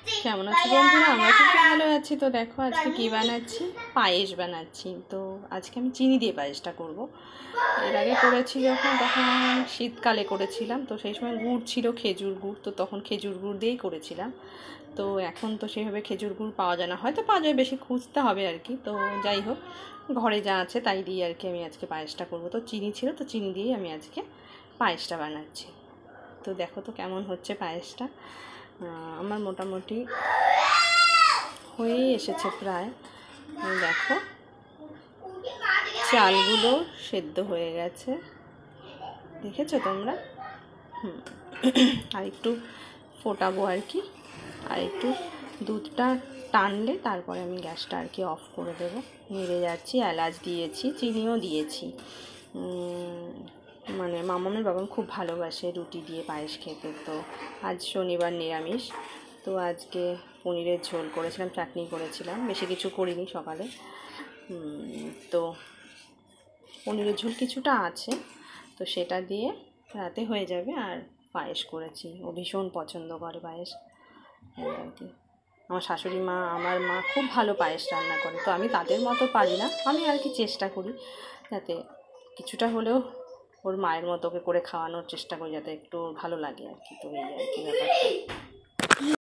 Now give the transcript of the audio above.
কেমন আছো বন্ধুরা? আমরা খুব ভালো আছি। তো দেখো আজকে কি বানাচ্ছি, পায়েস বানাচ্ছি। তো আজকে আমি চিনি দিয়ে পায়েসটা করব। এর আগে করেছি তখন শীতকালে করেছিলাম, তো সেই সময় গুড় ছিল, খেজুর গুড়, তো তখন খেজুর গুড় দিয়েই করেছিলাম। তো এখন তো সেভাবে খেজুর গুড় পাওয়া যায় না, হয়তো পাওয়া যায়, বেশি খুঁজতে হবে আর কি। তো যাই হোক, ঘরে যা আছে তাই দিয়ে আর কি আমি আজকে পায়েসটা করব। তো চিনি ছিল, তো চিনি দিয়েই আমি আজকে পায়েসটা বানাচ্ছি। তো দেখো তো কেমন হচ্ছে পায়েসটা। আমার মোটামুটি হয়েই এসেছে প্রায়। দেখো চালগুলো সেদ্ধ হয়ে গেছে, দেখেছো তোমরা? আর একটু ফোটাবো আর কি, আর একটু দুধটা টানলে তারপরে আমি গ্যাসটা আর কি অফ করে দেবো। নেড়ে যাচ্ছি, এলাচ দিয়েছি, চিনিও দিয়েছি। মানে মামামের বাবা খুব ভালোবাসে রুটি দিয়ে পায়েস খেতে। তো আজ শনিবার নিরামিষ, তো আজকে পনিরের ঝোল করেছিলাম, চাটনি করেছিলাম, বেশি কিছু করিনি সকালে। তো পনিরের ঝোল কিছুটা আছে, তো সেটা দিয়ে রাতে হয়ে যাবে। আর পায়েস করেছি, ও ভীষণ পছন্দ করে পায়েস আর কি। আমার শাশুড়ি মা, আমার মা খুব ভালো পায়েস রান্না করে। তো আমি তাদের মতো পারি না, আমি আর কি চেষ্টা করি যাতে কিছুটা হলেও ওর মায়ের মতো করে খাওয়ানোর চেষ্টা করি, যাতে একটু ভালো লাগে আর কি। তো এই আর কি ব্যাপারটা।